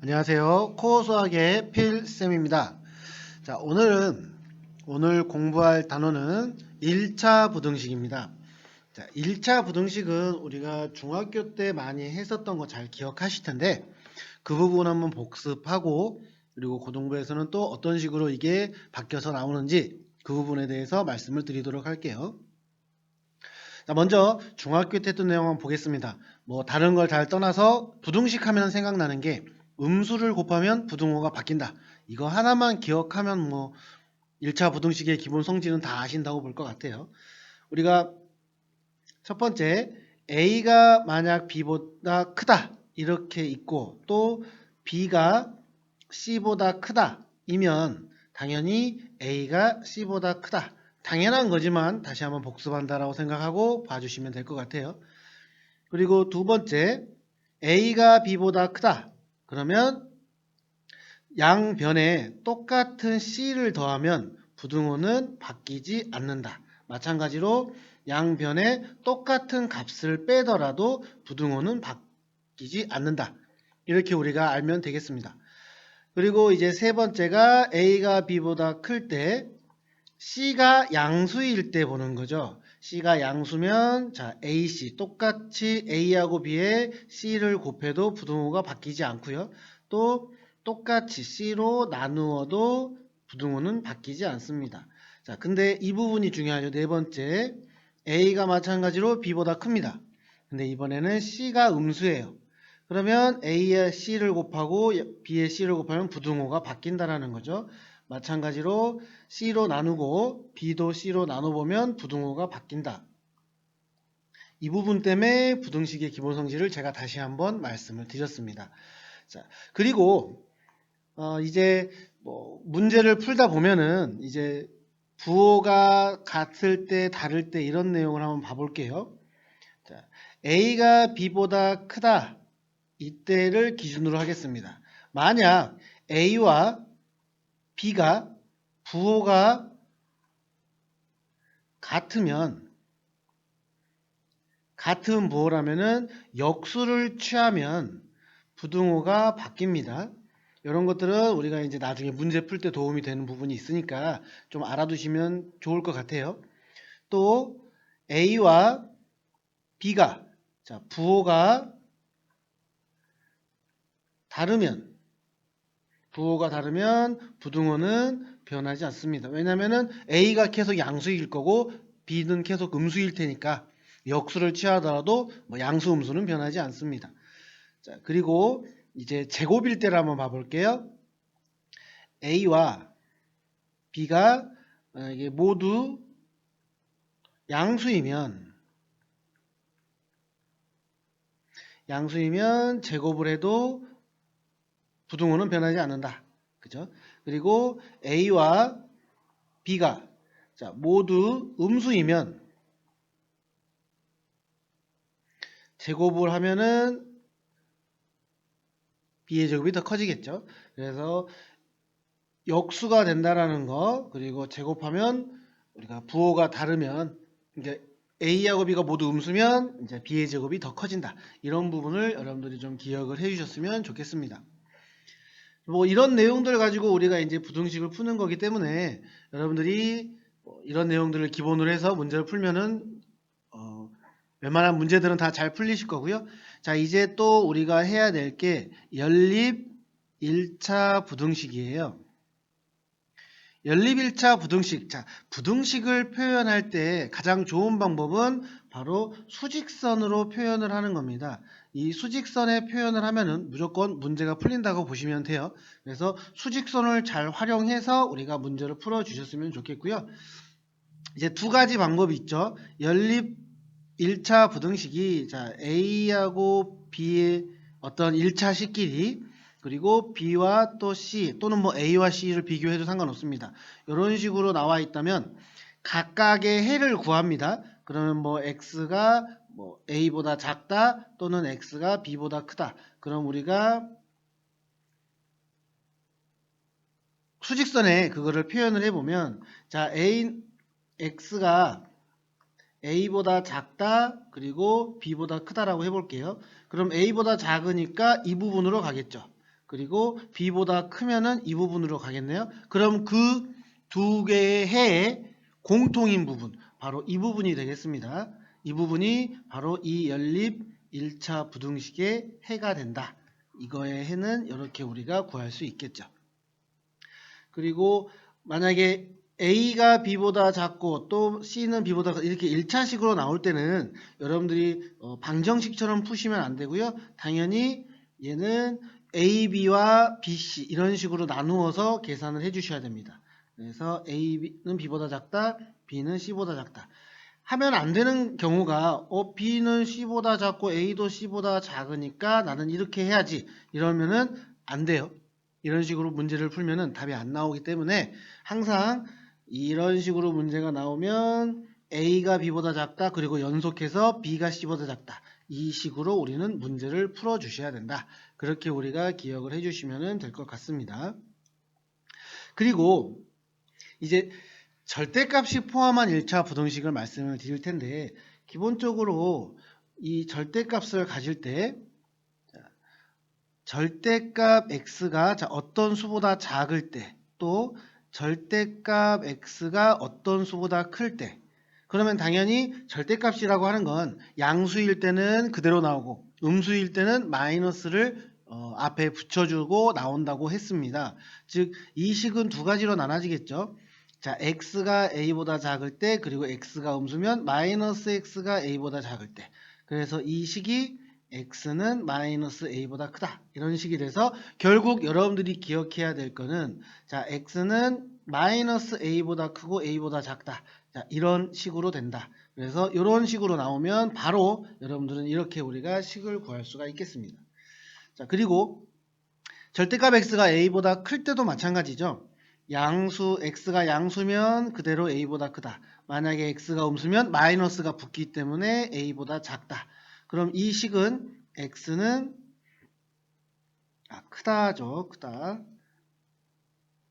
안녕하세요. 코어 수학의 필쌤입니다. 자, 오늘 공부할 단어는 1차 부등식입니다. 자, 1차 부등식은 우리가 중학교 때 많이 했었던 거 잘 기억하실 텐데 그 부분 한번 복습하고 그리고 고등부에서는 또 어떤 식으로 이게 바뀌어서 나오는지 그 부분에 대해서 말씀을 드리도록 할게요. 자, 먼저 중학교 때 했던 내용 한번 보겠습니다. 뭐 다른 걸 잘 떠나서 부등식 하면 생각나는 게 음수를 곱하면 부등호가 바뀐다. 이거 하나만 기억하면 뭐 1차 부등식의 기본 성질은 다 아신다고 볼 것 같아요. 우리가 첫 번째 A가 만약 B보다 크다 이렇게 있고 또 B가 C보다 크다 이면 당연히 A가 C보다 크다. 당연한 거지만 다시 한번 복습한다라고 생각하고 봐주시면 될 것 같아요. 그리고 두 번째 A가 B보다 크다. 그러면 양변에 똑같은 C를 더하면 부등호는 바뀌지 않는다. 마찬가지로 양변에 똑같은 값을 빼더라도 부등호는 바뀌지 않는다. 이렇게 우리가 알면 되겠습니다. 그리고 이제 세 번째가 A가 B보다 클 때 C가 양수일 때 보는 거죠. C가 양수면 자 AC 똑같이 A하고 B에 C를 곱해도 부등호가 바뀌지 않고요. 또 똑같이 C로 나누어도 부등호는 바뀌지 않습니다. 자, 근데 이 부분이 중요하죠. 네 번째 A가 마찬가지로 B보다 큽니다. 근데 이번에는 C가 음수예요. 그러면 A에 C를 곱하고 B에 C를 곱하면 부등호가 바뀐다라는 거죠. 마찬가지로 C로 나누고 B도 C로 나눠보면 부등호가 바뀐다. 이 부분 때문에 부등식의 기본 성질을 제가 다시 한번 말씀을 드렸습니다. 자, 그리고 이제 뭐 문제를 풀다 보면은 이제 부호가 같을 때 다를 때 이런 내용을 한번 봐볼게요. 자, A가 B보다 크다. 이때를 기준으로 하겠습니다. 만약 A와 B가 부호가 같으면 같은 부호라면은 역수를 취하면 부등호가 바뀝니다. 이런 것들은 우리가 이제 나중에 문제 풀 때 도움이 되는 부분이 있으니까 좀 알아두시면 좋을 것 같아요. 또 A와 B가 자, 부호가 다르면 부등호는 변하지 않습니다. 왜냐하면 A가 계속 양수일 거고 B는 계속 음수일 테니까 역수를 취하더라도 뭐 양수 음수는 변하지 않습니다. 자, 그리고 이제 제곱일 때를 한번 봐볼게요. A와 B가 이게 모두 양수이면 제곱을 해도 부등호는 변하지 않는다. 그죠? 그리고 A와 B가 자, 모두 음수이면 제곱을 하면은 B의 제곱이 더 커지겠죠. 그래서 역수가 된다라는 거, 그리고 제곱하면 우리가 부호가 다르면 이제 A하고 B가 모두 음수면 이제 B의 제곱이 더 커진다. 이런 부분을 여러분들이 좀 기억을 해주셨으면 좋겠습니다. 뭐 이런 내용들 가지고 우리가 이제 부등식을 푸는 거기 때문에 여러분들이 뭐 이런 내용들을 기본으로 해서 문제를 풀면은 웬만한 문제들은 다 잘 풀리실 거고요. 자, 이제 또 우리가 해야 될 게 연립 1차 부등식이에요. 연립 1차 부등식. 자, 부등식을 표현할 때 가장 좋은 방법은 바로 수직선으로 표현을 하는 겁니다. 이 수직선에 표현을 하면은 무조건 문제가 풀린다고 보시면 돼요. 그래서 수직선을 잘 활용해서 우리가 문제를 풀어 주셨으면 좋겠고요. 이제 두 가지 방법이 있죠. 연립 1차 부등식이 자, A하고 B의 어떤 1차 식끼리 그리고 B와 또 C 또는 뭐 A와 C를 비교해도 상관없습니다. 이런 식으로 나와 있다면 각각의 해를 구합니다. 그러면 뭐 X가 뭐 A보다 작다 또는 X가 B보다 크다. 그럼 우리가 수직선에 그거를 표현을 해보면 자 X가 A보다 작다 그리고 B보다 크다라고 해볼게요. 그럼 A보다 작으니까 이 부분으로 가겠죠. 그리고 b보다 크면은 이 부분으로 가겠네요. 그럼 그 두 개의 해의 공통인 부분, 바로 이 부분이 되겠습니다. 이 부분이 바로 이 연립 1차 부등식의 해가 된다. 이거의 해는 이렇게 우리가 구할 수 있겠죠. 그리고 만약에 A가 B보다 작고 또 C는 B보다 이렇게 1차식으로 나올 때는 여러분들이 방정식처럼 푸시면 안 되고요. 당연히 얘는 A, B와 B, C 이런 식으로 나누어서 계산을 해 주셔야 됩니다. 그래서 A는 B보다 작다, B는 C보다 작다. 하면 안 되는 경우가 B는 C보다 작고 A도 C보다 작으니까 나는 이렇게 해야지 이러면은 안 돼요. 이런 식으로 문제를 풀면은 답이 안 나오기 때문에 항상 이런 식으로 문제가 나오면 A가 B보다 작다, 그리고 연속해서 B가 C보다 작다, 이 식으로 우리는 문제를 풀어 주셔야 된다. 그렇게 우리가 기억을 해 주시면 될 것 같습니다. 그리고 이제 절대값이 포함한 1차 부등식을 말씀을 드릴 텐데, 기본적으로 이 절대값을 가질 때 절대값 x가 어떤 수보다 작을 때, 또 절대값 x가 어떤 수보다 클 때, 그러면 당연히 절대값이라고 하는 건 양수일 때는 그대로 나오고 음수일 때는 마이너스를 앞에 붙여주고 나온다고 했습니다. 즉 이 식은 두 가지로 나눠지겠죠. 자, x가 a보다 작을 때, 그리고 x가 음수면 마이너스 x가 a보다 작을 때, 그래서 이 식이 x는 마이너스 a보다 크다, 이런 식이 돼서 결국 여러분들이 기억해야 될 거는, 자, x는 마이너스 a보다 크고 a보다 작다, 자, 이런 식으로 된다. 그래서 이런 식으로 나오면 바로 여러분들은 이렇게 우리가 식을 구할 수가 있겠습니다. 자, 그리고 절대값 x가 a보다 클 때도 마찬가지죠. 양수 x가 양수면 그대로 a보다 크다. 만약에 x가 음수면 마이너스가 붙기 때문에 a보다 작다. 그럼 이 식은 x는 크다죠. 크다.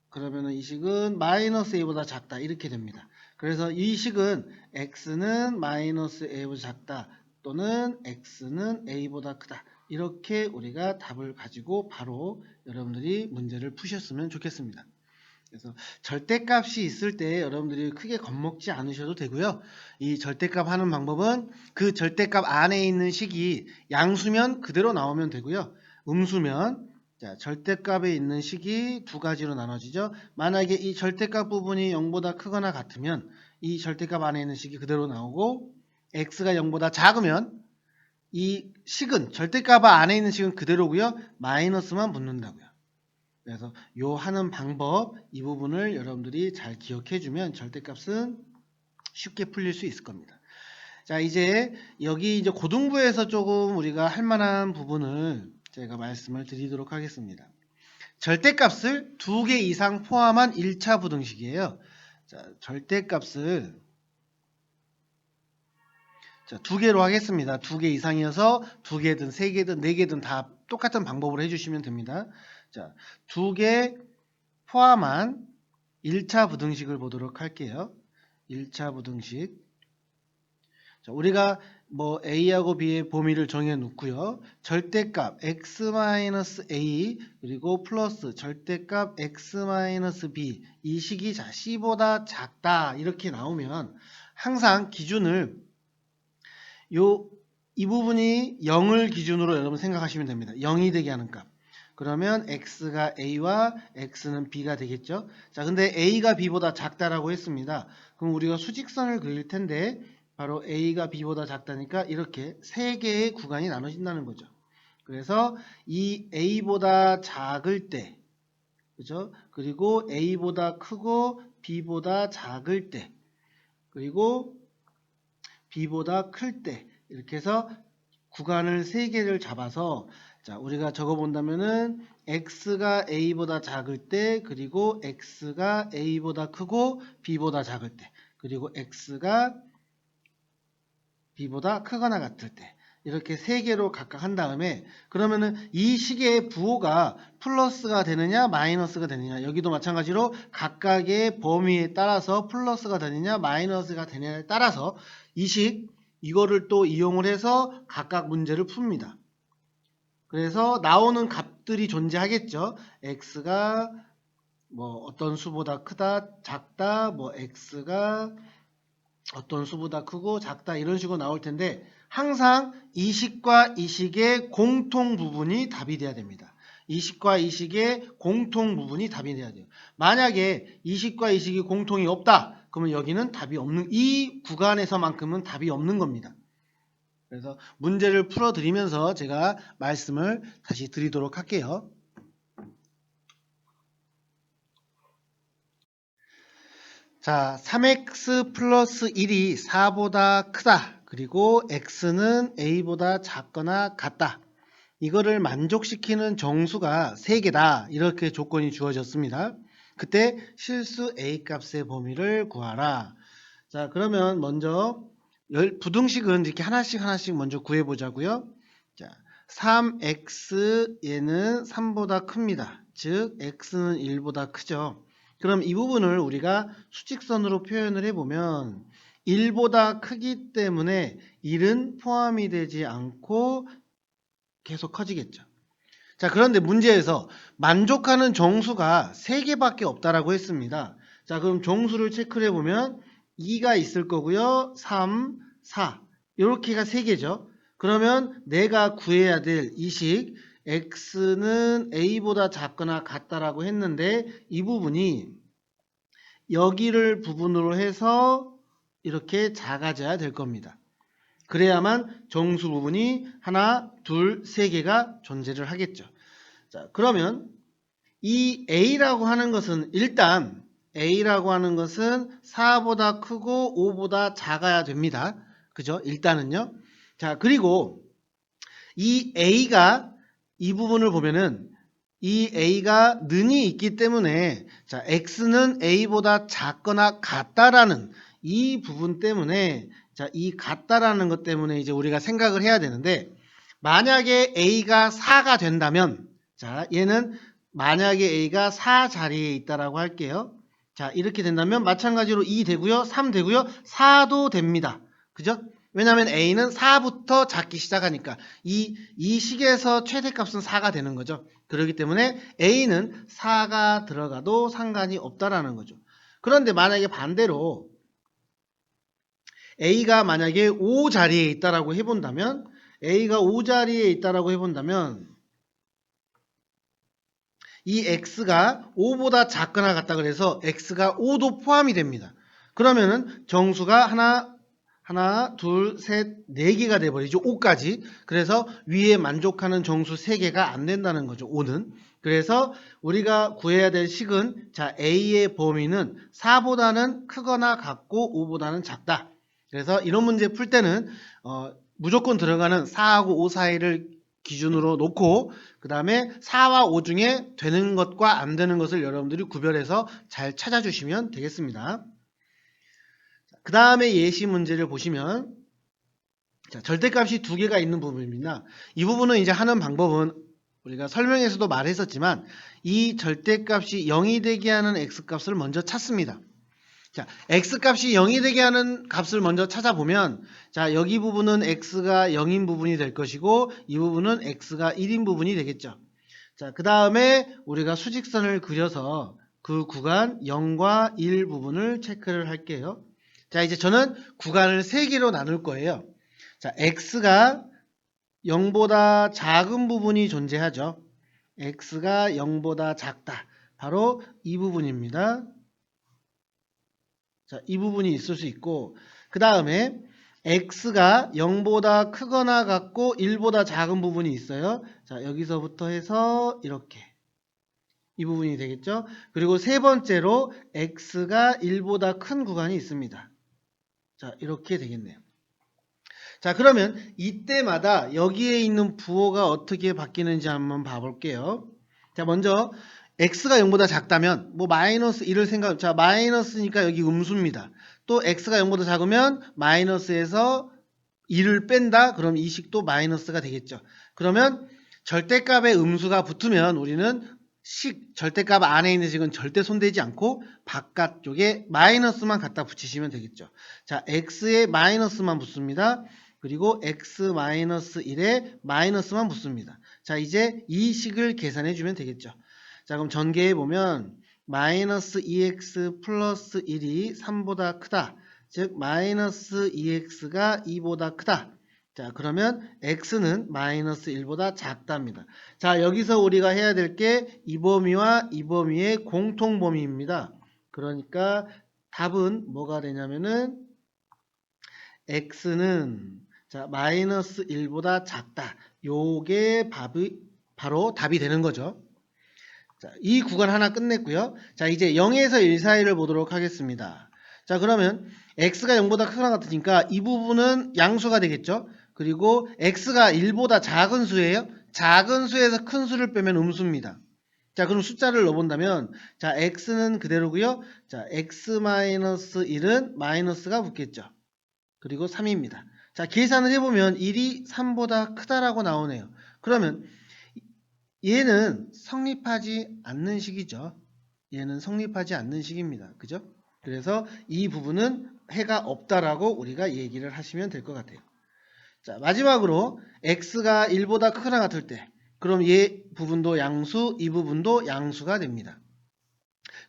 그러면 이 식은 마이너스 a보다 작다, 이렇게 됩니다. 그래서 이 식은 x는 마이너스 a보다 작다, 또는 x는 a보다 크다, 이렇게 우리가 답을 가지고 바로 여러분들이 문제를 푸셨으면 좋겠습니다. 그래서 절대값이 있을 때 여러분들이 크게 겁먹지 않으셔도 되고요. 이 절대값 하는 방법은 그 절대값 안에 있는 식이 양수면 그대로 나오면 되고요. 음수면, 자, 절대값에 있는 식이 두 가지로 나눠지죠. 만약에 이 절대값 부분이 0보다 크거나 같으면 이 절대값 안에 있는 식이 그대로 나오고, x가 0보다 작으면 이 식은, 절대값 안에 있는 식은 그대로고요. 마이너스만 붙는다고요. 그래서 요 하는 방법, 이 부분을 여러분들이 잘 기억해 주면 절대값은 쉽게 풀릴 수 있을 겁니다. 자, 이제 여기 이제 고등부에서 조금 우리가 할 만한 부분을 제가 말씀을 드리도록 하겠습니다. 절대값을 2개 이상 포함한 1차 부등식이에요. 자, 절대값을 2개로 하겠습니다. 2개 이상이어서 2개든 3개든 4개든 다 똑같은 방법으로 해주시면 됩니다. 자, 2개 포함한 1차 부등식을 보도록 할게요. 1차 부등식. 자, 우리가 A하고 B의 범위를 정해 놓고요. 절대값 x-a 그리고 플러스 절대값 x-b, 이 식이 C보다 작다, 이렇게 나오면 항상 기준을 이 부분이 0을 기준으로 여러분 생각하시면 됩니다. 0이 되게 하는 값. 그러면 x가 a와 x는 b가 되겠죠. 자, 근데 a가 b보다 작다라고 했습니다. 그럼 우리가 수직선을 그릴 텐데 바로 a가 b보다 작다니까 이렇게 세 개의 구간이 나눠진다는 거죠. 그래서 이 a보다 작을 때, 그죠? 그리고 a보다 크고 b보다 작을 때, 그리고 b보다 클 때, 이렇게 해서 구간을 3개를 잡아서, 자, 우리가 적어 본다면은 x가 a보다 작을 때, 그리고 x가 a보다 크고 b보다 작을 때, 그리고 x가 b보다 크거나 같을 때, 이렇게 3개로 각각 한 다음에, 그러면은 이 식의 부호가 플러스가 되느냐 마이너스가 되느냐, 여기도 마찬가지로 각각의 범위에 따라서 플러스가 되느냐 마이너스가 되느냐에 따라서 이거를 또 이용을 해서 각각 문제를 풉니다. 그래서 나오는 값, 값들이 존재하겠죠. x가 뭐 어떤 수보다 크다, 작다, 뭐 x가 어떤 수보다 크고 작다 이런 식으로 나올 텐데 항상 이 식과 이 식의 공통 부분이 답이 돼야 됩니다. 이 식과 이 식의 공통 부분이 답이 돼야 돼요. 만약에 이 식과 이 식이 공통이 없다. 그러면 여기는 답이 없는, 이 구간에서만큼은 답이 없는 겁니다. 그래서 문제를 풀어드리면서 제가 말씀을 다시 드리도록 할게요. 자, 3x 플러스 1이 4보다 크다. 그리고 x는 a보다 작거나 같다. 이거를 만족시키는 정수가 3개다. 이렇게 조건이 주어졌습니다. 그때 실수 a 값의 범위를 구하라. 자, 그러면 먼저 부등식은 이렇게 하나씩 먼저 구해보자고요. 자, 3x 얘는 3보다 큽니다. 즉 x는 1보다 크죠. 그럼 이 부분을 우리가 수직선으로 표현을 해보면 1보다 크기 때문에 1은 포함이 되지 않고 계속 커지겠죠. 자, 그런데 문제에서 만족하는 정수가 3개밖에 없다라고 했습니다. 자, 그럼 정수를 체크를 해보면 2가 있을 거고요. 3, 4 이렇게가 3개죠. 그러면 내가 구해야 될 이 식 x는 a보다 작거나 같다라고 했는데 이 부분이 여기를 부분으로 해서 이렇게 작아져야 될 겁니다. 그래야만 정수 부분이 하나, 둘, 세 개가 존재를 하겠죠. 자, 그러면 이 a라고 하는 것은 일단 a라고 하는 것은 4보다 크고 5보다 작아야 됩니다. 그죠? 일단은요. 자, 그리고 이 a가 이 부분을 보면은 이 a가 는이 있기 때문에 자, x는 a보다 작거나 같다라는 이 부분 때문에 자, 이 같다라는 것 때문에 이제 우리가 생각을 해야 되는데 만약에 a가 4가 된다면 자, 얘는 만약에 a가 4 자리에 있다라고 할게요. 자, 이렇게 된다면 마찬가지로 2 되고요. 3 되고요. 4도 됩니다. 그죠? 왜냐하면 a는 4부터 작기 시작하니까 이 식에서 최대값은 4가 되는 거죠. 그렇기 때문에 a는 4가 들어가도 상관이 없다라는 거죠. 그런데 만약에 반대로 a가 만약에 5 자리에 있다라고 해본다면 a가 5 자리에 있다라고 해본다면 이 x가 5보다 작거나 같다 그래서 x가 5도 포함이 됩니다. 그러면은 정수가 하나, 둘, 셋, 4개가 돼버리죠. 5까지. 그래서 위에 만족하는 정수 3개가 안 된다는 거죠. 5는. 그래서 우리가 구해야 될 식은 자 a의 범위는 4보다는 크거나 같고 5보다는 작다. 그래서 이런 문제 풀 때는 무조건 들어가는 4하고 5 사이를 기준으로 놓고 그 다음에 4와 5 중에 되는 것과 안 되는 것을 여러분들이 구별해서 잘 찾아주시면 되겠습니다. 그 다음에 예시 문제를 보시면 자, 절대값이 2개가 있는 부분입니다. 이 부분은 이제 하는 방법은 우리가 설명에서도 말했었지만 이 절대값이 0이 되게 하는 x값을 먼저 찾습니다. 자, x값이 0이 되게 하는 값을 먼저 찾아보면 자, 여기 부분은 x가 0인 부분이 될 것이고 이 부분은 x가 1인 부분이 되겠죠. 자, 그 다음에 우리가 수직선을 그려서 그 구간 0과 1 부분을 체크를 할게요. 자, 이제 저는 구간을 3개로 나눌 거예요. 자, x가 0보다 작은 부분이 존재하죠. x가 0보다 작다. 바로 이 부분입니다. 자, 이 부분이 있을 수 있고 그 다음에 x가 0보다 크거나 같고 1보다 작은 부분이 있어요. 자, 여기서부터 해서 이렇게 이 부분이 되겠죠. 그리고 세 번째로 x가 1보다 큰 구간이 있습니다. 자, 이렇게 되겠네요. 자, 그러면 이때마다 여기에 있는 부호가 어떻게 바뀌는지 한번 봐볼게요. 자, 먼저 x가 0보다 작다면 뭐 마이너스 1을 생각, 자, 마이너스니까 여기 음수입니다. 또 x가 0보다 작으면 마이너스에서 1을 뺀다. 그럼 이 식도 마이너스가 되겠죠. 그러면 절대값에 음수가 붙으면 우리는 절대값 안에 있는 식은 절대 손대지 않고 바깥쪽에 마이너스만 갖다 붙이시면 되겠죠. 자, x에 마이너스만 붙습니다. 그리고 x-1에 마이너스만 붙습니다. 자, 이제 이 식을 계산해 주면 되겠죠. 자, 그럼 전개해 보면 마이너스 2x 플러스 1이 3보다 크다. 즉 마이너스 2x가 2보다 크다. 자, 그러면 x는 마이너스 1보다 작답니다. 자, 여기서 우리가 해야 될 게 이 범위와 이 범위의 공통 범위입니다. 그러니까 답은 뭐가 되냐면은 x는 자, 마이너스 1보다 작다. 요게 바로 답이 되는 거죠. 자, 이 구간 하나 끝냈고요. 자, 이제 0에서 1 사이를 보도록 하겠습니다. 자, 그러면 x가 0보다 크거나 같으니까 이 부분은 양수가 되겠죠. 그리고 x가 1보다 작은 수예요. 작은 수에서 큰 수를 빼면 음수입니다. 자, 그럼 숫자를 넣어본다면 자, x는 그대로고요. 자, x-1은 마이너스가 붙겠죠. 그리고 3입니다. 자, 계산을 해보면 1이 3보다 크다라고 나오네요. 그러면 얘는 성립하지 않는 식이죠. 얘는 성립하지 않는 식입니다. 그죠? 그래서 이 부분은 해가 없다라고 우리가 얘기를 하시면 될 것 같아요. 자, 마지막으로 x가 1보다 크거나 같을 때 그럼 얘 부분도 양수, 이 부분도 양수가 됩니다.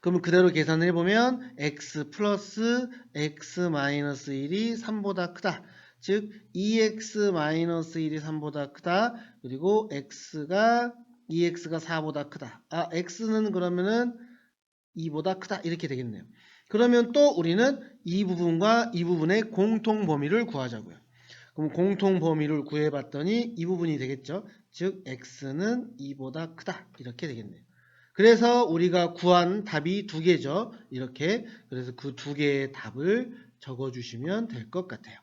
그러면 그대로 계산을 해보면 x 플러스 x 마이너스 1이 3보다 크다. 즉 2x 마이너스 1이 3보다 크다. 그리고 2x가 4보다 크다. 아, x는 그러면은 2보다 크다. 이렇게 되겠네요. 그러면 또 우리는 이 부분과 이 부분의 공통 범위를 구하자고요. 그럼 공통 범위를 구해봤더니 이 부분이 되겠죠. 즉 x는 2보다 크다. 이렇게 되겠네요. 그래서 우리가 구한 답이 두 개죠. 이렇게. 그래서 그 두 개의 답을 적어주시면 될 것 같아요.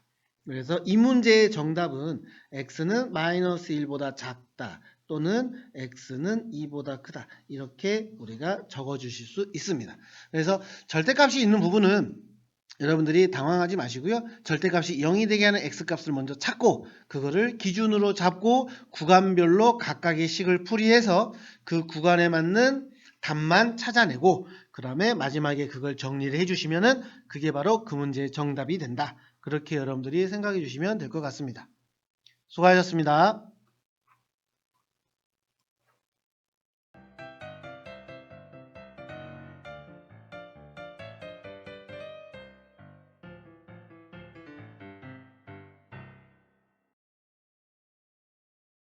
그래서 이 문제의 정답은 x는 마이너스 1보다 작다. 또는 x는 2보다 크다. 이렇게 우리가 적어주실 수 있습니다. 그래서 절대값이 있는 부분은 여러분들이 당황하지 마시고요. 절대값이 0이 되게 하는 x값을 먼저 찾고 그거를 기준으로 잡고 구간별로 각각의 식을 풀이해서 그 구간에 맞는 답만 찾아내고 그 다음에 마지막에 그걸 정리를 해주시면은 그게 바로 그 문제의 정답이 된다. 그렇게 여러분들이 생각해 주시면 될 것 같습니다. 수고하셨습니다.